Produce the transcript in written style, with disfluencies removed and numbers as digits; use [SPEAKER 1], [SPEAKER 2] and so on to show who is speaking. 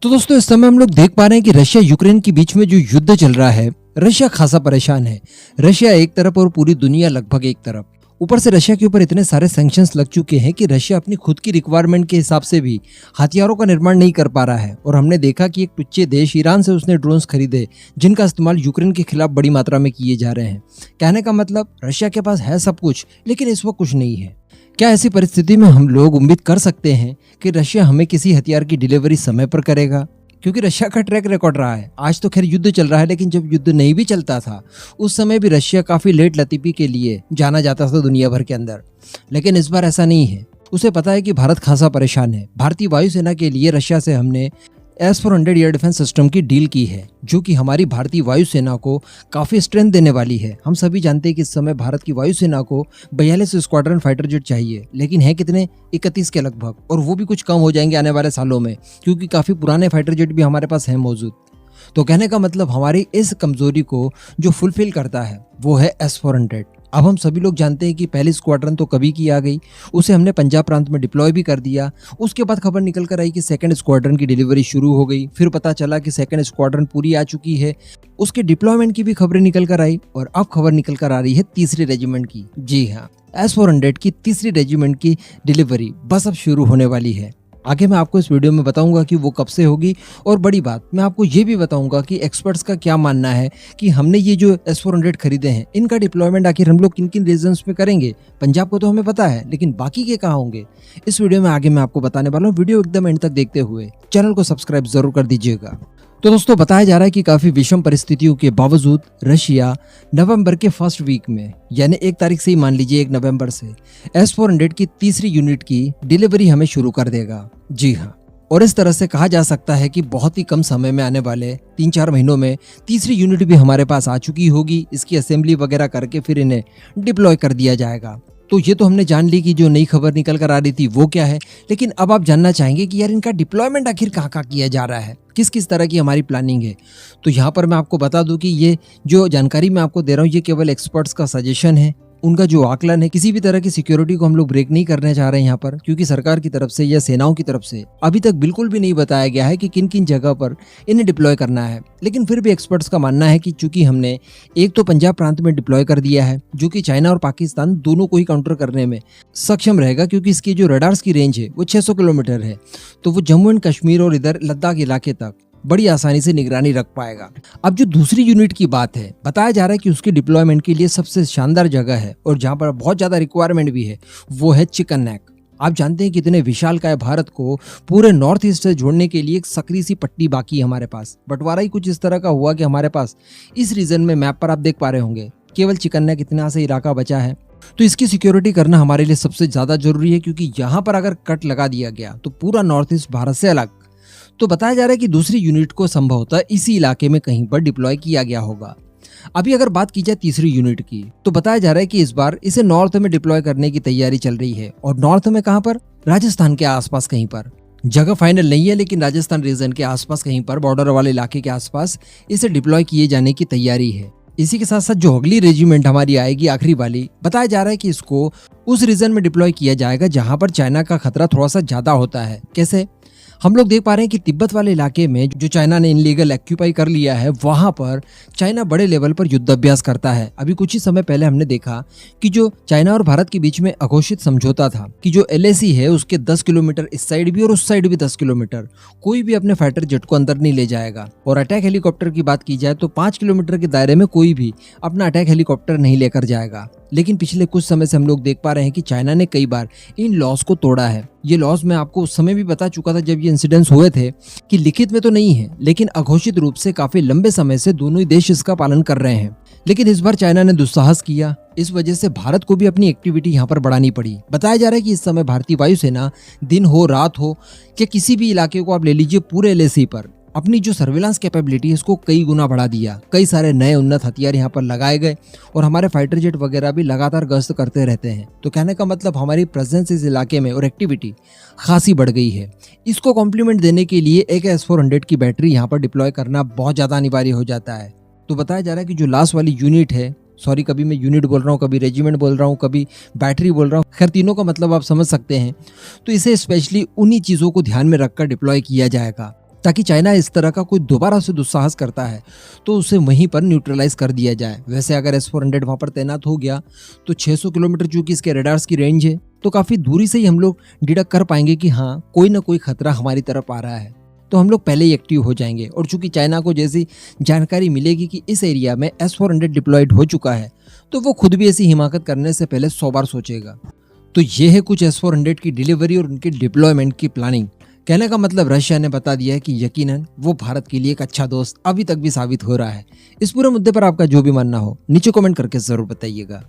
[SPEAKER 1] तो दोस्तों इस समय हम लोग देख पा रहे हैं कि रशिया यूक्रेन के बीच में जो युद्ध चल रहा है, रशिया खासा परेशान है। रशिया एक तरफ और पूरी दुनिया लगभग एक तरफ। ऊपर से रशिया के ऊपर इतने सारे सैंक्शंस लग चुके हैं कि रशिया अपनी खुद की रिक्वायरमेंट के हिसाब से भी हथियारों का निर्माण नहीं कर पा रहा है। और हमने देखा कि एक टुच्चे देश ईरान से उसने ड्रोन्स खरीदे जिनका इस्तेमाल यूक्रेन के खिलाफ बड़ी मात्रा में किए जा रहे हैं। कहने का मतलब रशिया के पास है सब कुछ, लेकिन इस वक्त कुछ नहीं है। क्या ऐसी परिस्थिति में हम लोग उम्मीद कर सकते हैं कि रशिया हमें किसी हथियार की डिलीवरी समय पर करेगा? क्योंकि रशिया का ट्रैक रिकॉर्ड रहा है। आज तो खैर युद्ध चल रहा है, लेकिन जब युद्ध नहीं भी चलता था उस समय भी रशिया काफी लेट लतीफी के लिए जाना जाता था दुनिया भर के अंदर। लेकिन इस बार ऐसा नहीं है। उसे पता है कि भारत खासा परेशान है। भारतीय वायुसेना के लिए रशिया से हमने S-400 एयर डिफेंस सिस्टम की डील की है, जो कि हमारी भारतीय वायुसेना को काफी स्ट्रेंथ देने वाली है। हम सभी जानते हैं कि इस समय भारत की वायुसेना को 42 स्क्वाड्रन फाइटर जेट चाहिए, लेकिन है कितने? 31 के लगभग, और वो भी कुछ कम हो जाएंगे आने वाले सालों में, क्योंकि काफी पुराने फाइटर जेट भी हमारे पास है मौजूद। तो कहने का मतलब हमारी इस कमजोरी को जो फुलफिल करता है वो है S-400। अब हम सभी लोग जानते हैं कि पहली स्क्वाड्रन तो कभी की आ गई, उसे हमने पंजाब प्रांत में डिप्लॉय भी कर दिया। उसके बाद खबर निकल कर आई कि सेकंड स्क्वाड्रन की डिलीवरी शुरू हो गई। फिर पता चला कि सेकंड स्क्वाड्रन पूरी आ चुकी है, उसके डिप्लॉयमेंट की भी खबरें निकल कर आई। और अब खबर निकल कर आ रही है तीसरी रेजिमेंट की। जी हाँ, S-400 की तीसरी रेजिमेंट की डिलीवरी बस अब शुरू होने वाली है। आगे मैं आपको इस वीडियो में बताऊंगा कि वो कब से होगी, और बड़ी बात मैं आपको ये भी बताऊंगा कि एक्सपर्ट्स का क्या मानना है कि हमने ये जो S-400 खरीदे हैं इनका डिप्लॉयमेंट आखिर हम लोग किन किन रीजन्स पे करेंगे। पंजाब को तो हमें पता है, लेकिन बाकी के कहाँ होंगे इस वीडियो में आगे मैं आपको बताने वाला हूँ। वीडियो एकदम एंड तक देखते हुए चैनल को सब्सक्राइब जरूर कर दीजिएगा। तो दोस्तों बताया जा रहा है कि काफी विषम परिस्थितियों के बावजूद रशिया नवंबर के फर्स्ट वीक में, यानी 1 तारीख से ही मान लीजिए 1 नवंबर से S-400 की तीसरी यूनिट की डिलीवरी हमें शुरू कर देगा। जी हाँ, और इस तरह से कहा जा सकता है कि बहुत ही कम समय में आने वाले 3-4 महीनों में तीसरी यूनिट भी हमारे पास आ चुकी होगी। इसकी असेंबली वगैरह करके फिर इन्हें डिप्लॉय कर दिया जाएगा। तो ये तो हमने जान ली कि जो नई खबर निकल कर आ रही थी वो क्या है, लेकिन अब आप जानना चाहेंगे कि यार इनका डिप्लॉयमेंट आखिर कहाँ कहाँ किया जा रहा है, किस किस तरह की हमारी प्लानिंग है। तो यहाँ पर मैं आपको बता दूं कि ये जो जानकारी मैं आपको दे रहा हूँ ये केवल एक्सपर्ट्स का सजेशन है, उनका जो आकलन है। किसी भी तरह की सिक्योरिटी को हम लोग ब्रेक नहीं करने चाह रहे हैं यहाँ पर, क्योंकि सरकार की तरफ से या सेनाओं की तरफ से अभी तक बिल्कुल भी नहीं बताया गया है कि किन किन जगह पर इन्हें डिप्लॉय करना है। लेकिन फिर भी एक्सपर्ट्स का मानना है कि चूंकि हमने एक तो पंजाब प्रांत में डिप्लॉय कर दिया है, जो कि चाइना और पाकिस्तान दोनों को ही काउंटर करने में सक्षम रहेगा, क्योंकि इसकी जो रडार्स की रेंज है वो 600 किलोमीटर है। तो वो जम्मू एंड कश्मीर और इधर लद्दाख इलाके तक बड़ी आसानी से निगरानी रख पाएगा। अब जो दूसरी यूनिट की बात है, बताया जा रहा है कि उसके डिप्लॉयमेंट के लिए सबसे शानदार जगह है और जहां पर बहुत ज्यादा रिक्वायरमेंट भी है वो है चिकन नेक। आप जानते हैं कितने विशालकाय भारत को पूरे नॉर्थ ईस्ट से जोड़ने के लिए एक सकरी सी पट्टी बाकी है हमारे पास। बंटवारा ही कुछ इस तरह का हुआ कि हमारे पास इस रीजन में मैप पर आप देख पा रहे होंगे केवल चिकन नेक इतना से इलाका बचा है। तो इसकी सिक्योरिटी करना हमारे लिए सबसे ज्यादा जरूरी है, क्योंकि यहाँ पर अगर कट लगा दिया गया तो पूरा नॉर्थ ईस्ट भारत से अलग। तो बताया जा रहा है कि दूसरी यूनिट को संभवतः इसी इलाके में कहीं पर डिप्लॉय किया गया होगा। अभी अगर बात की जाए तीसरी यूनिट की, तो बताया जा रहा है कि इस बार इसे नॉर्थ में डिप्लॉय करने की तैयारी चल रही है। और नॉर्थ में कहां पर? राजस्थान के आसपास कहीं पर। जगह फाइनल नहीं है, लेकिन राजस्थान रीजन के आसपास कहीं पर, बॉर्डर वाले इलाके के आसपास इसे डिप्लॉय किए जाने की तैयारी है। इसी के साथ साथ जो अगली रेजिमेंट हमारी आएगी आखिरी वाली, बताया जा रहा है कि इसको उस रीजन में डिप्लॉय किया जाएगा जहां पर चाइना का खतरा थोड़ा सा ज्यादा होता है। कैसे? हम लोग देख पा रहे हैं कि तिब्बत वाले इलाके में जो चाइना ने इनलीगल ऑक्यूपाई कर लिया है, वहां पर चाइना बड़े लेवल पर युद्धाभ्यास करता है। अभी कुछ ही समय पहले हमने देखा कि जो चाइना और भारत के बीच में अघोषित समझौता था कि जो LAC है उसके 10 किलोमीटर इस साइड भी और उस साइड भी 10 किलोमीटर कोई भी अपने फाइटर जेट को अंदर नहीं ले जाएगा। और अटैक हेलीकॉप्टर की बात की जाए तो 5 किलोमीटर के दायरे में कोई भी अपना अटैक हेलीकॉप्टर नहीं लेकर जाएगा। लेकिन पिछले कुछ समय से हम लोग देख पा रहे हैं कि चाइना ने कई बार इन लॉस को तोड़ा है। ये लॉस मैं आपको उस समय भी बता चुका था जब ये इंसिडेंट्स हुए थे कि लिखित में तो नहीं है, लेकिन अघोषित रूप से काफी लंबे समय से दोनों ही देश इसका पालन कर रहे हैं। लेकिन इस बार चाइना ने दुस्साहस किया, इस वजह से भारत को भी अपनी एक्टिविटी यहाँ पर बढ़ानी पड़ी। बताया जा रहा है कि इस समय भारतीय वायुसेना दिन हो रात हो या किसी भी इलाके को आप ले लीजिए, पूरे LAC पर अपनी जो सर्विलांस कैपेबिलिटी है इसको कई गुना बढ़ा दिया। कई सारे नए उन्नत हथियार यहाँ पर लगाए गए और हमारे फाइटर जेट वगैरह भी लगातार गश्त करते रहते हैं। तो कहने का मतलब हमारी प्रेजेंस इस इलाके में और एक्टिविटी खासी बढ़ गई है। इसको कॉम्प्लीमेंट देने के लिए एक S-400 की बैटरी यहाँ पर डिप्लॉय करना बहुत ज़्यादा अनिवार्य हो जाता है। तो बताया जा रहा है कि जो लास्ट वाली यूनिट है, सॉरी कभी मैं यूनिट बोल रहा हूँ, कभी रेजिमेंट बोल रहा हूँ, कभी बैटरी बोल रहा हूँ, खैर तीनों का मतलब आप समझ सकते हैं। तो इसे स्पेशली उन्हीं चीज़ों को ध्यान में रखकर डिप्लॉय किया जाएगा। ताकि चाइना इस तरह का कोई दोबारा से दुस्साहस करता है तो उसे वहीं पर न्यूट्रलाइज कर दिया जाए। वैसे अगर S-400 वहां पर तैनात हो गया तो 600 किलोमीटर चूंकि इसके रडार्स की रेंज है तो काफी दूरी से ही हम लोग डिटेक्ट कर पाएंगे कि हाँ कोई ना कोई खतरा हमारी तरफ आ रहा है, तो हम लोग पहले ही एक्टिव हो जाएंगे। और चूंकि चाइना को जैसी जानकारी मिलेगी कि इस एरिया में S-400 डिप्लॉयड हो चुका है तो वो खुद भी ऐसी हिमाकत करने से पहले 100 बार सोचेगा। तो ये है कुछ S-400 की डिलीवरी और उनके डिप्लॉयमेंट की प्लानिंग। कहने का मतलब रशिया ने बता दिया है कि यकीनन वो भारत के लिए एक अच्छा दोस्त अभी तक भी साबित हो रहा है। इस पूरे मुद्दे पर आपका जो भी मानना हो नीचे कमेंट करके जरूर बताइएगा।